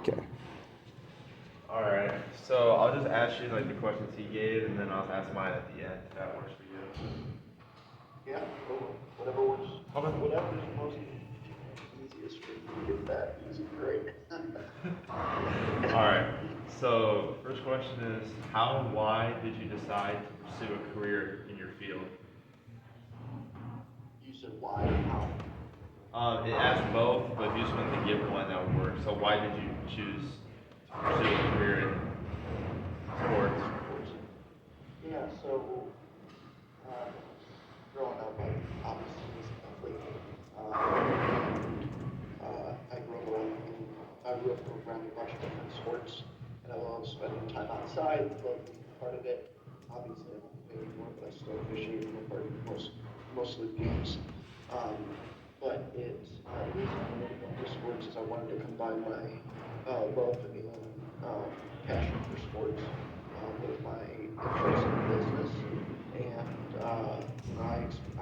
Okay. All right. So I'll just ask you like the questions he gave, and then I'll ask mine at the end. If that works for you. Yeah, whatever works, Okay. whatever's most easiest for you to get that easy, great. All right. So first question is, how and why did you decide to pursue a career in your field? You said why or how? It asks both, but if you just wanted to give one, that would work. So why did you choose to pursue a career in sports? Yeah, so, uh, growing up, I obviously was an athlete. I grew up around a bunch of different sports, and I love spending time outside, love being part of it. Obviously, I'm maybe more, but I still appreciate being part of most of the games. Um, but the reason I wanted to go into sports is I wanted to combine my love and passion for sports with my interest in business. And I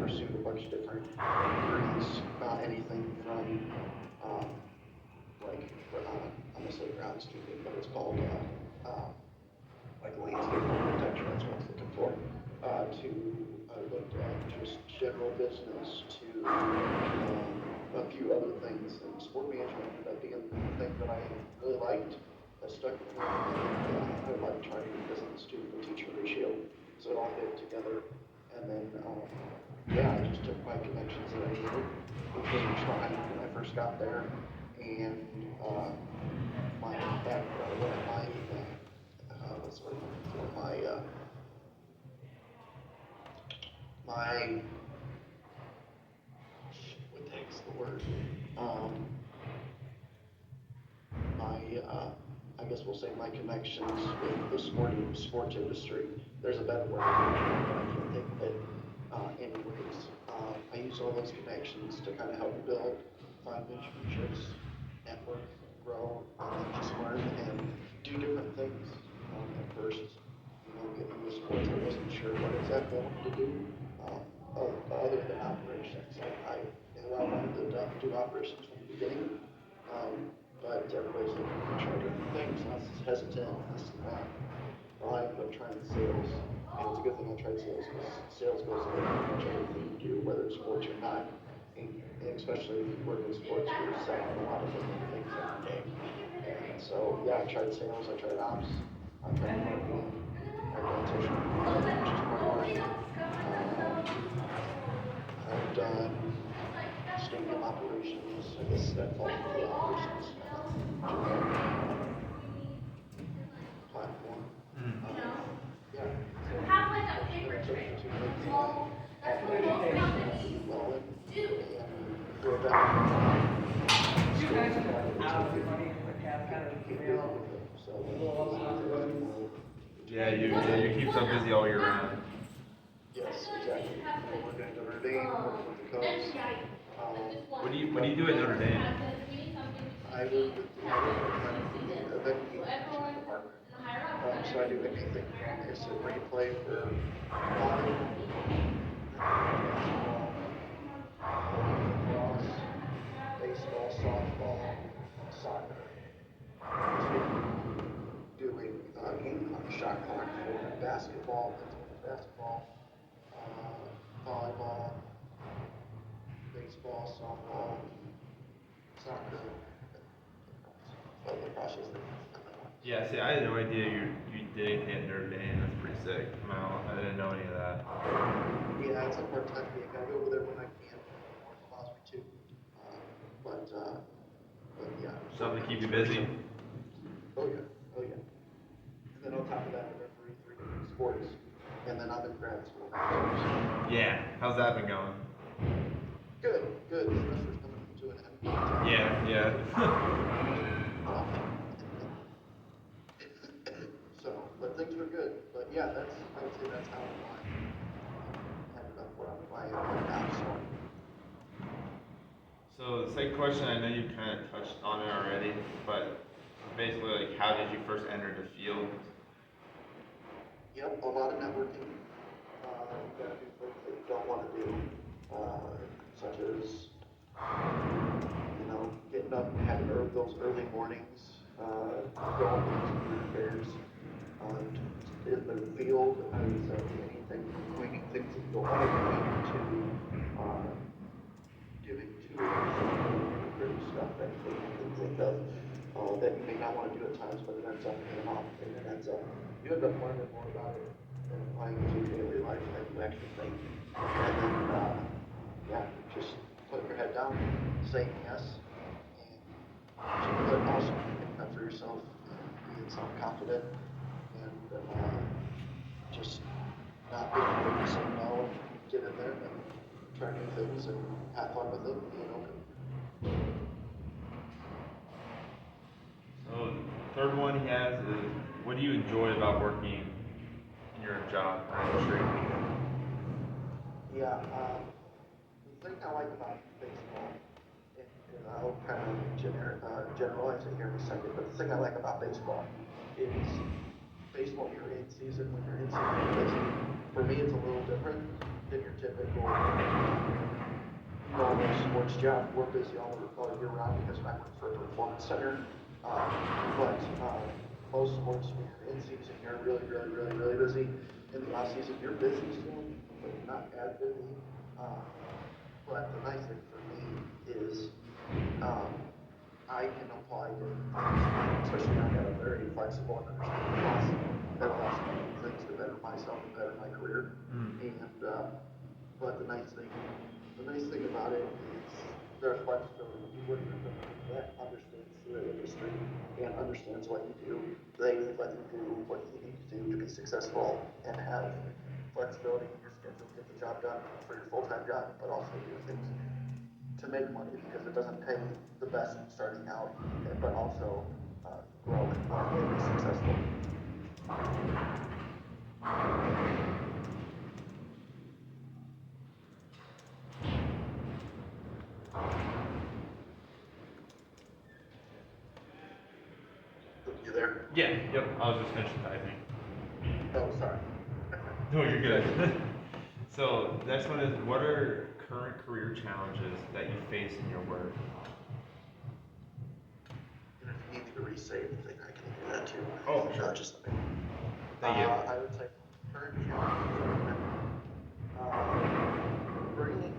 pursued a bunch of different degrees, anything from um, like I'm gonna say ground student, but it's called like landscape architecture. That's what I was looking for. To I looked at just general business to a few other things, and sport management ended up being the thing that I really liked. That stuck with me, and I like trying to because of the student to teacher ratio, so it all fit together. And then yeah, I just took my connections that I needed, became trying when I first got there, and my back one of my what's the word I'm looking for my what the heck's the word um, my I guess we'll say my connections with the sports industry. There's a better word, but I can't think of it. Anyways, I use all those connections to kind of help build, find internships, network, grow, and then just learn and do different things. At first, getting into sports, I wasn't sure what exactly I wanted to do, other than operations. I wanted to do operations from the beginning, but everybody's looking to try different things, and I was hesitant, this and that. Well, I ended up trying sales, and it's a good thing I tried sales because sales goes into pretty much everything you do, whether it's sports or not. And especially if you work in sports, you're selling a lot of different things every day. And so, yeah, I tried sales, I tried ops, I tried marketing, I've done social media, which is part of marketing. I've done stadium operations, I guess that falls into the operations platform. Mm. Yeah, so those are the two things that I have passion do well in, and grew up at You still guys keep are wanting out to of money in the cap, kind of keep figure busy out with it. So a little those are the things that other will Yeah, you keep so busy all year round. yes, exactly. Working at Notre Dame, working with the Cubs. What do you do at Notre Dame? I work with the event engagement department. So I do anything from instant replay for live, basketball, lacrosse, baseball, softball, soccer, to doing game clock, shot clock for basketball, basketball, volleyball, baseball, softball, soccer, lacrosse is the Yeah, see, I had no idea you did anything at Notre Dame. That's pretty sick. I didn't know any of that. Yeah, it's a part-time gig. I go over there when I can, when work allows me to. But yeah. Something to keep you busy. Oh yeah, oh yeah. And then on top of that, I referee 3 different sports, and then I'm in grad school now too. Yeah, how's that been going? Good, good. The semester's coming to an end. Yeah, yeah. So, but things were good. But yeah, I would say that's how I ended up where I am right now. So the second question, I know you kind of touched on it already, but basically, like, how did you first enter the field? Yep, a lot of networking. You gotta do things that you don't want to do, such as, getting up, having those early mornings, going to repairs, in the field, I would say anything from cleaning things that you don't want to clean to, giving to pretty stuff that you can think of, that you may not want to do at times, but it ends up paying off, and it ends up, you end up learning more about it and applying it to your daily life than you actually think. And then, yeah, just putting your head down, saying yes, and but also picking up for yourself, and being self-confident, and just not being afraid to say no, get in there and try new things and have fun with it, being open. So the third one he has is, what do you enjoy about working in your job or industry? Yeah, the thing I like about baseball, and I'll kind of generalize it here in a second, but the thing I like about baseball is baseball, you're in season, when you're in season, you're busy. For me, it's a little different than your typical normal sports job. We're busy all year round because I work for a performance center. But most sports, when you're in season, you're really busy. In the off season, you're busy still, but you're not as busy. But the nice thing for me is I can apply different things, especially I got a very flexible and understanding boss that allows me to do things to better myself and better my career. And but the nice thing about it is there's flexibility. You wouldn't have someone that understands the industry and understands what you do. They let you do what you need to do to be successful and have flexibility in your schedule, get the job done for your full-time job, but also do things to make money because it doesn't pay the best starting out, but also grow and be successful. You there? Yeah, yep, I was just finishing typing. Oh, sorry. No, you're good. So next one is, what are current career challenges that you face in your work? And if you need me to re-say anything, I can do that too. Oh, sure. Just let me. Thank you. I would say current challenges are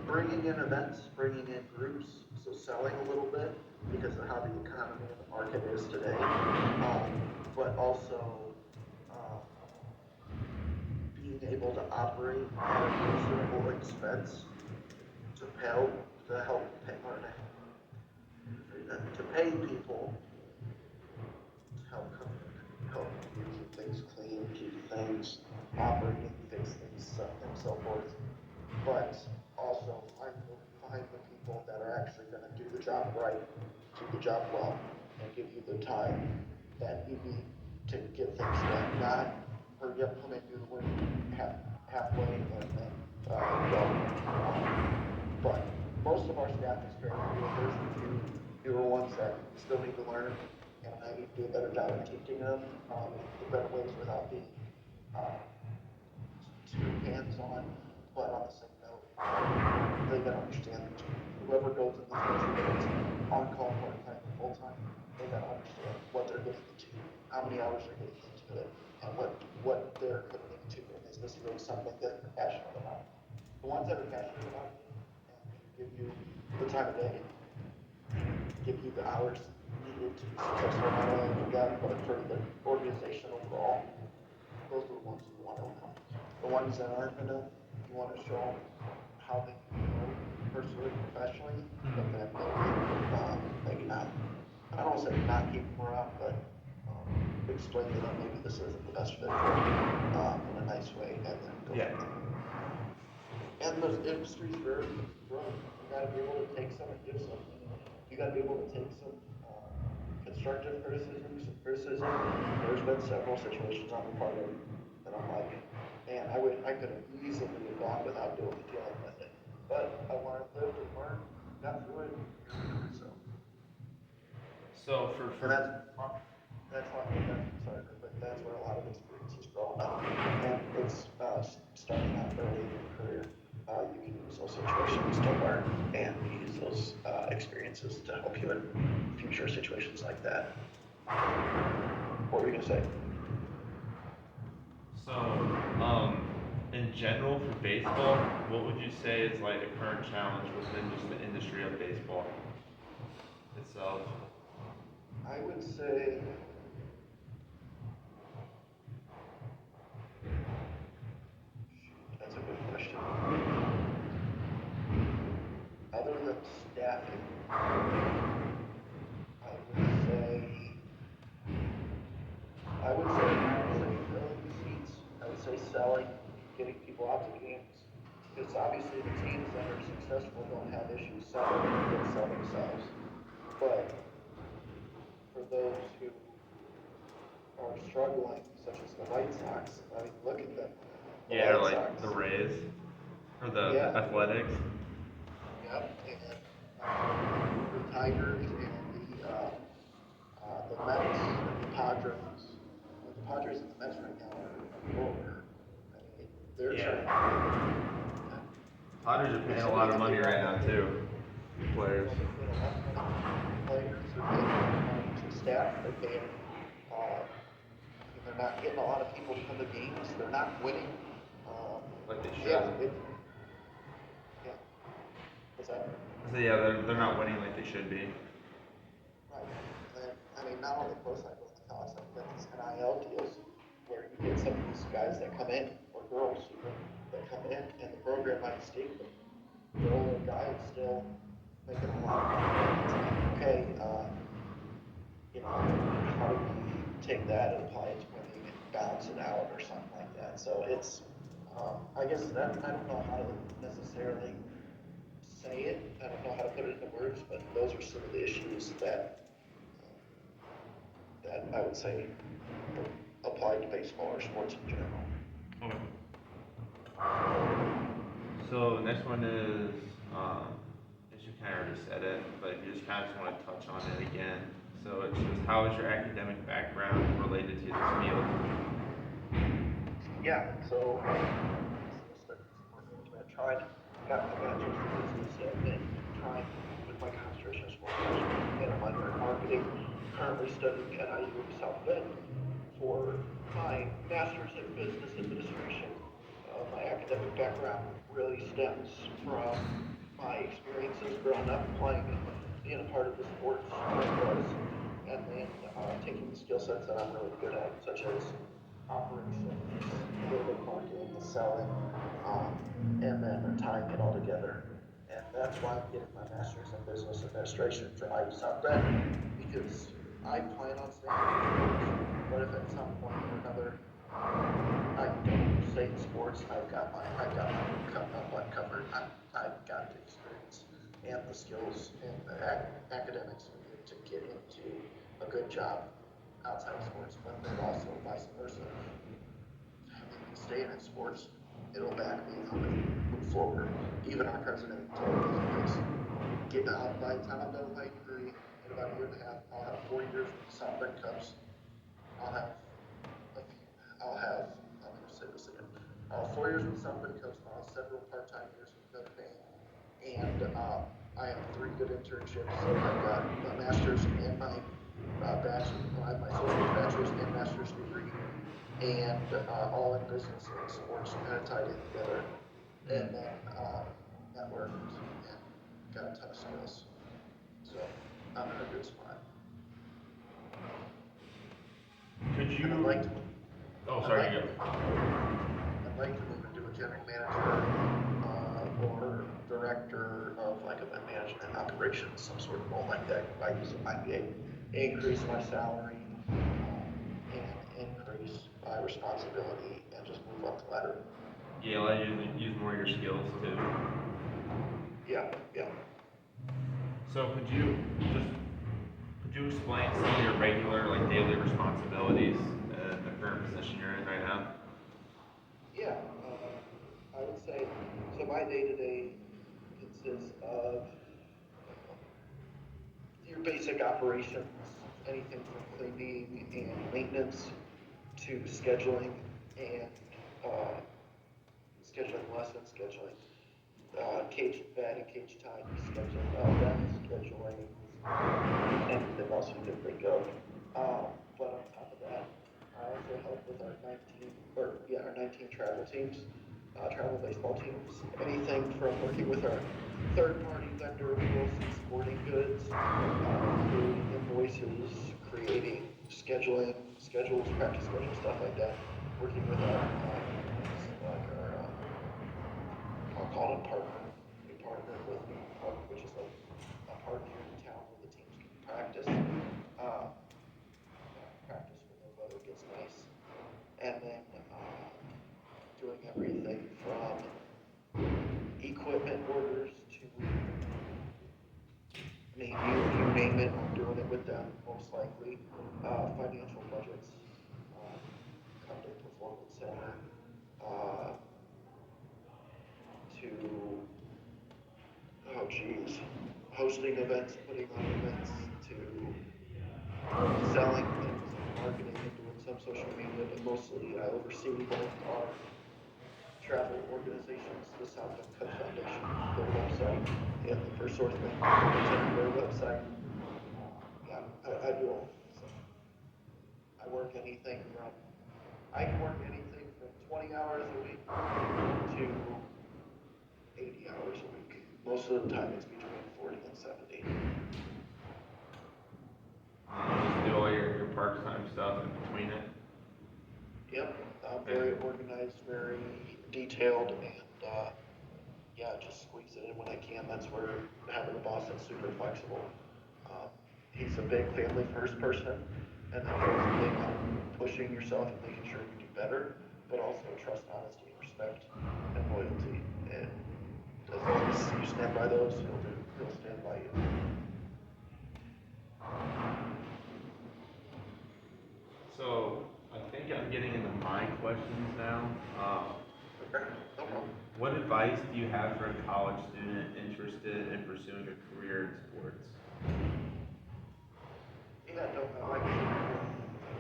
bringing in events, bringing in groups, so selling a little bit because of how the economy and the market is today, but also being able to operate at a reasonable expense to pay people to help keep things clean, keep things operating, fix things, and so forth. But also find the people that are actually going to do the job right, do the job well, and give you the time that you need to get things done. Not hurry up, come in, do the work halfway, and then go. But most of our staff is fairly new. There's a few newer ones that still need to learn, and I need to do a better job of teaching them the better ways without being too hands-on. But on the same note, they gotta understand that whoever goes in this country, whether it's on-call, part-time, or full-time, they gotta understand what they're getting into, how many hours they're getting into it, and what they're committing to, and is this really something that they're passionate about? The ones that are passionate about it and give you the time of day, give you the hours needed to be successful, not only for them, but for the organization overall. Those are the ones you want to know. The ones that aren't gonna, you want to show them how they can grow personally, professionally, but then maybe not. I don't want to say not keep them around, but explain to them maybe this isn't the best fit for them in a nice way, and then go. Yeah. And the industry's very growing. You gotta be able to take some and give some. You gotta be able to take some constructive criticism, some criticism. There's been several situations on the part of that I'm like, man, I could have easily gone without dealing with it. But I lived and learned, got through it, and so. So And that's where a lot of experience is growing up. And it's starting out early in your career. You can use those situations to learn and be those experiences to help you in future situations like that. What were you gonna say? So, in general for baseball, what would you say is like a current challenge within just the industry of baseball itself? I would say that's a good question. Other than staffing, I would say filling the seats. I would say selling, getting people out to games. Because obviously the teams that are successful don't have issues selling, they can sell themselves. But for those who are struggling, such as the White Sox, I mean, look at them. The Yeah, or White like Sox. the Rays or the Yeah. Athletics. Yep, and the Tigers and the Mets and the Padres. The Padres and the Mets right now are over. I mean, they're Yeah. trying. Padres are paying a lot of money right now too. Players. Players are paying to staff. They're paying. They're not getting a lot of people to come to games. They're not winning. Like they should. Yeah. Yeah. What's that? So yeah, they're not winning like they should be. Right. And, I mean, not only pro cycle talks, I've got these NIL deals where you get some of these guys that come in, or girls even, that come in, and the program might stake them. The older guy is still making a lot of money. It's like, okay, you know, how do we take that and apply it to winning and balance it out or something like that? So it's, I guess that, I don't know how to necessarily say it. I don't know how to put it into words, but those are some of the issues that I would say apply to baseball or sports in general. Okay. So next one is, as you kind of already said it, but you just kind of want to touch on it again. So it's just how is your academic background related to this field? Yeah, so I tried, got my bachelor's in business and then tried with my concentration in sports management and a minor in marketing. Currently studying at IU South Bend for my master's in business administration. My academic background really stems from my experiences growing up playing and being a part of the sports I was, and then taking the skill sets that I'm really good at, such as operations, a little bit of marketing, the selling, and then tying it all together. And that's why I'm getting my master's in business administration from IU South Bend, because I plan on staying in sports, but if at some point or another I don't stay in sports, I've got my butt covered. I've got the experience and the skills and the academics needed to get into a good job outside of sports, but then also vice versa. Having me staying in sports, it'll back me up and move forward. Even our president told me this. By the time I'm done with my degree, in about a year and a half, I'll have 4 years with the South Bend Cubs. I'm going to say this again. I'll have 4 years with the South Bend Cubs. I'll have several part-time years with Notre Dame. And I have 3 good internships. So I've got my master's and my bachelor's. I have my associate's bachelor's and master's degree. And all in business and sports kind of tied in together. And then networked and got a ton of skills. So I'm in a good spot. Could you? And I'd like to. Oh, sorry. You go. I'd like to move into a general manager or director of like event management operations, some sort of role like that. By using my MBA, increase my salary and increase my responsibility and just move up the ladder. Yeah, allow you to use more of your skills too. Yeah. So could you explain some of your regular, like daily responsibilities in the current position you're in right now? Yeah, I would say, so my day-to-day consists of your basic operations, anything from cleaning and maintenance to scheduling and scheduling lessons, scheduling cage vet and cage tie scheduling, that scheduling, anything else you can think of. But on top of that, I also help with our 19 travel teams, travel baseball teams. Anything from working with our third-party vendor, Wilson Sporting Goods, creating invoices, creating schedules, practice schedules, stuff like that. Working with I'll call it partner. We partner with which is a park here in town where the teams can practice. Practice when the weather gets nice. And then doing everything from equipment orders to, I mean, you name it, I'm doing it with them most likely. Financial budgets, come to Performance Center, to, oh geez, hosting events, putting on events, to selling things, marketing and doing some social media, but mostly I oversee both our travel organizations, the South Bend Cut Foundation, their website, and the First Source Bank, their website. Yeah, I do all. So I work anything from, I can work anything from 20 hours a week to 80 hours a week. Most of the time it's between 40 and 70. You just do all your part-time stuff in between it? Yep, I'm very organized, very detailed, and yeah, just squeeze it in when I can. That's where having a boss that's super flexible. He's a big family first person, and then he's big on pushing yourself and making sure you do better, but also trust, honesty, respect, and loyalty. And as long as you stand by those, he'll stand by you. So, I think I'm getting into my questions now. Okay, no problem. What advice do you have for a college student interested in pursuing a career in sports? Yeah, no,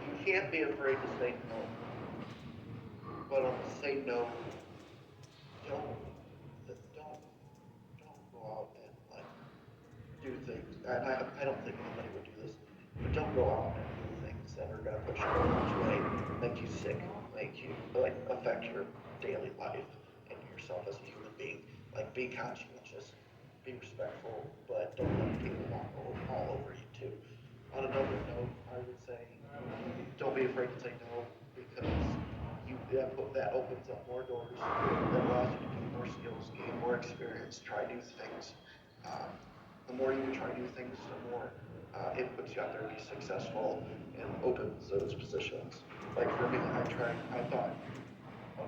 you can't be afraid to say no. But on the say no, don't go out and like do things. And I don't think anybody would do this, but don't go out and do things that are gonna put you in harm's way, make you sick, make you like affect your daily life and yourself as a human being. Like be conscientious, be respectful, but don't let people walk all over you too. On another note, I would say don't be afraid to say no because that opens up more doors, that allows you to gain more skills, gain more experience, try new things. The more you try new things, the more it puts you out there to be successful and opens those positions. Like for me, I thought,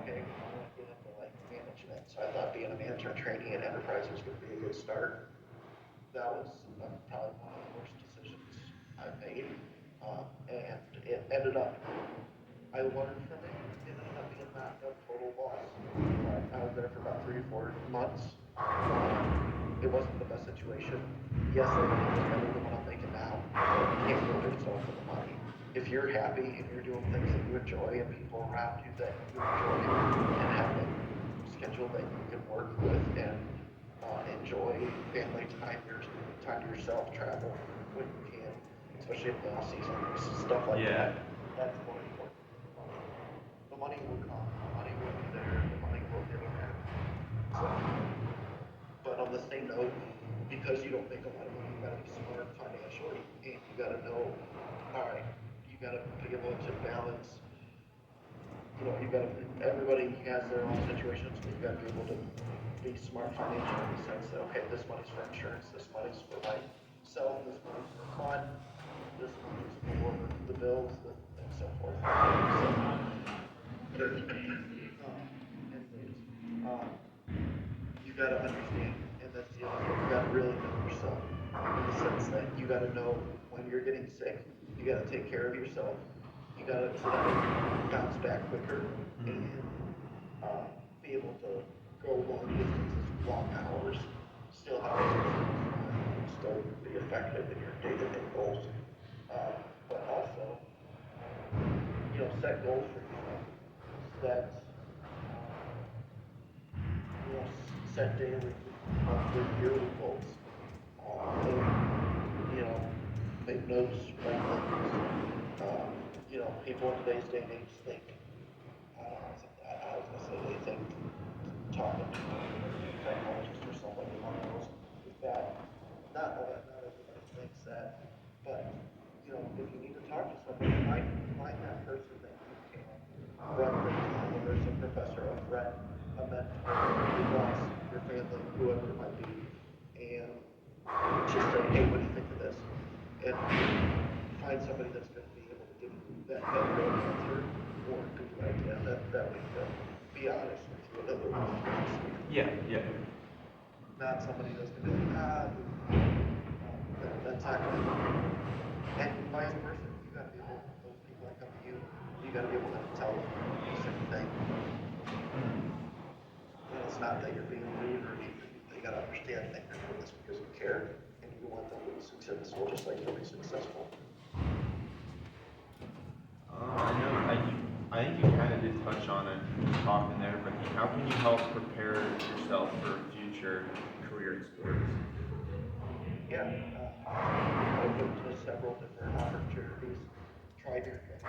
okay, I want to get into like management, so I thought being a manager trainee at Enterprise was going to be a good start. That was probably one of the worst decisions I've made, and it ended up, I learned from it. It ended up being not a total loss. I was there for about 3 or 4 months. It wasn't the best situation. Yes, I think it's better than what I'm making now, but you can't go there yourself for the money. If you're happy and you're doing things that you enjoy and people around you that you enjoy and have a schedule that you can work with and enjoy family time, your time to yourself, travel when you can, especially in the off season, stuff like that. That's more important. The money will come, the money will be there, the money will get back. So, but on the same note, because you don't make a lot of money, you gotta be smart financially, and you gotta know, all right, you gotta be able to balance. You know, everybody has their own situations, but you gotta be able to be smart financially in the sense that, okay, this money's for insurance, this money's for myself, this money's for fun, this money's for the bills, and so forth. So, you gotta understand, and that's the other thing, you gotta really know yourself, in the sense that you gotta know when you're getting sick, you gotta take care of yourself, you gotta so that you bounce back quicker, and be able to go long distances, long hours, still have still be effective in your day-to-day goals, but also, set goals for yourself that, set daily, monthly, yearly goals. And, make notes, write things. People in today's day and age think, I was gonna say they think talking to a psychologist or somebody along those is bad. Not everybody thinks that, but, if you need to talk to somebody, find that person that you can, whether it's a professor, a friend, a mentor, your boss, your family, whoever it might be, and just say, hey, what do you think of this? And find somebody that's going to be able to give you that real answer or a good idea that we can be honest with you. In other words, Yeah, yeah. not somebody that's going to be that's not going to. And vice versa, you got to be able, those people that come to you, you got to be able to tell them the same thing. And it's not that you're being rude or anything. They got to understand that you're doing this because you care and you want them to be successful, just like you'll be successful. I think you kind of did touch on it talking there, but how can you help prepare yourself for future career in sports? Yeah, open to several different opportunities. Try your best.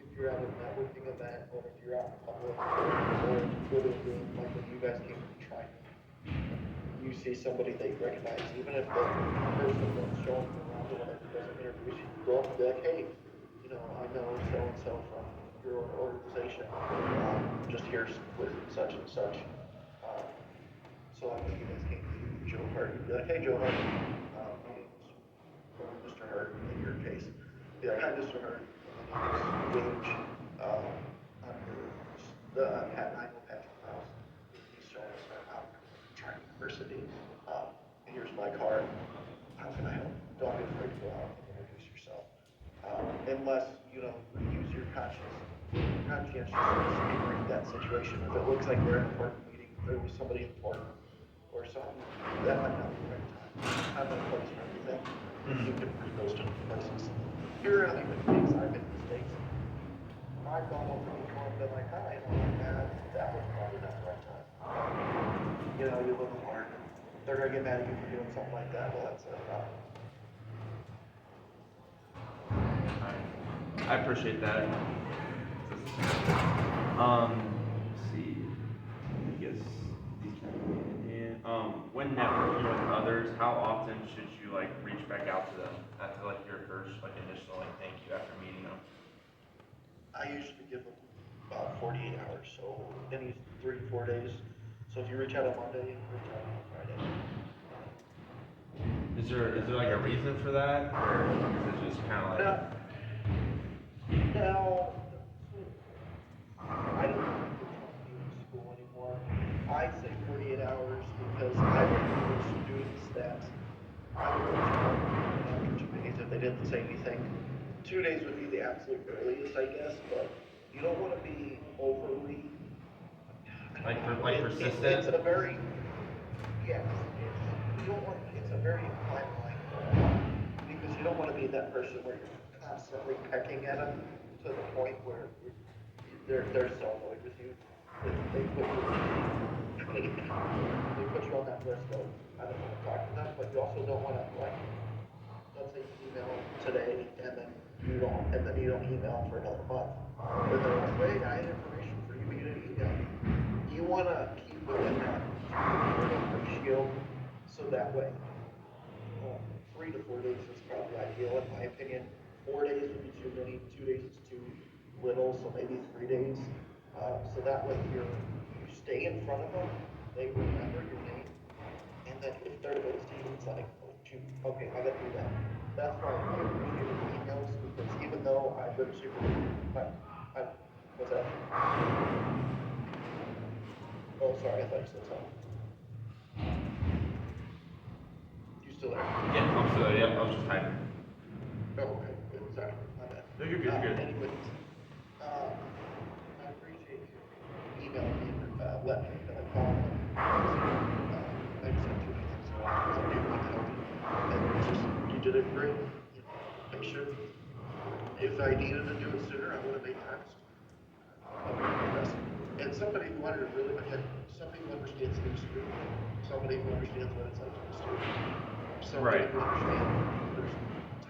If you're at a networking event, or if you're out in public, or if you go to a game like when you guys came to try, you see somebody that you recognize, even if the person that's showing you around or whatever doesn't introduce you, you go up and be like, hey, I know so and so from your organization. Just here's with such and such. So like when you guys came to Joe Hart, you'd be like, hey Joe Hart, my name's Mr. Hart in your case. Be like, hi Mr. Hart, my name is Gage. I know Patrick House. He's showing us how China University. And here's my card. How can I help? Don't be afraid to go out and introduce yourself. Unless, use your conscientiousness to read that situation. If it looks like they're an important meeting, there was somebody important or something, that might not be the right time. I'm in a place for everything. You can read those different places. Periodically with things, I've made mistakes. I've gone over to people and been like, hi, that was probably not the right time. You live and learn. They're gonna get mad at you for doing something like that. Well, that's it. I appreciate that. Let's see. I guess these kind of when networking with others, how often should you reach back out to them after your first initial thank you after meeting them? I usually give them about 48 hours, so any 3 to 4 days. So if you reach out on Monday, reach out on Friday. Is there a reason for that, or is it just kind of Now, I don't think it's in school anymore. I say 48 hours because I would encourage students that I would after 2 days if they didn't say anything. 2 days would be the absolute earliest, I guess, but you don't want to be overly persistent. It's a very it's a very fine line because you don't want to be that person where you're constantly pecking at them to the point where they're so annoyed with you that they put you on that list of I don't want to talk to them, but you also don't want to let's say you email today and then you don't email for another month. But they're like, wait, I had information for you, but you didn't email me. You want to keep within that ratio so that way 3 to 4 days is probably ideal in my opinion. 4 days would be too many, 2 days is too little, so maybe 3 days. So that way you stay in front of them, they remember your name, and then if they're ghosting, it's like, oh shoot, okay, I gotta do that. That's why I appreciate emails because even though I've been super, what's that? Oh, sorry, I thought you said something. You still there? Yeah, I'm still there. Yep, I was just typing. Oh, okay, good, sorry, my bad. No, you're good, you're good. Anyways, I appreciate you emailing me, letting me know, calling me. I just had too many things going on, because I didn't want to help you. And it was just, you did it great, patient. If I needed to do it sooner, I would have made time. And somebody who wanted to really had some people understand newsroom, somebody who understands what it's like to newsroom. Somebody Right. who understands there's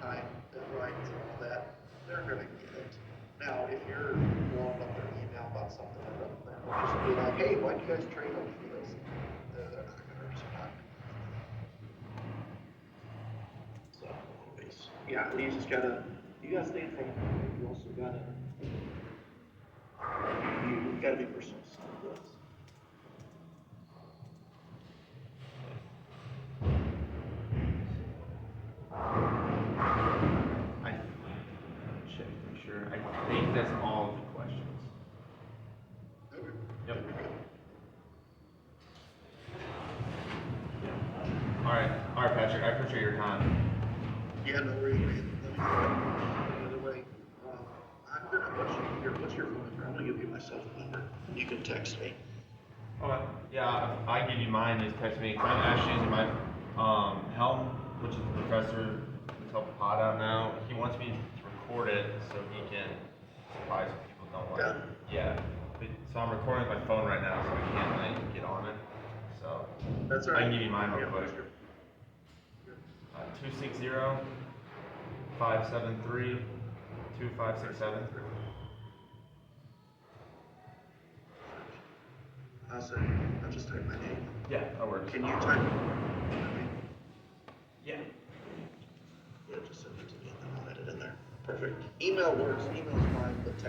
time, deadlines and all that, they're gonna get it. Now, if you're blowing up their email about something that doesn't matter, just be like, hey, why'd you guys trade on for this? They're not gonna respond. So, anyways, yeah, you just gotta stay in front of it. You also gotta, you gotta be persistent. I check, make sure. I think that's all of the questions. Yep. All right, Patrick. I appreciate your time. Yeah, no worries, man. Let me know. By the way, I'm gonna, what's your phone number? I'm gonna give you my cell phone number. You can text me. Okay. Yeah, I give you mine. Just text me. 'Cause I'm actually using my Helm, which is the professor who's helping Pod out now. He wants me to record it so he can surprise people don't like. Yeah. So I'm recording with my phone right now, so I can't like get on it. So That's all I right. can give you mine real Yeah, quick. sure. 260-573-2567. I'll just type my name. Yeah, that works. Can you type? Yeah. Yeah, just send it to me and then I'll edit in there. Perfect. Email works. Email's fine, but text.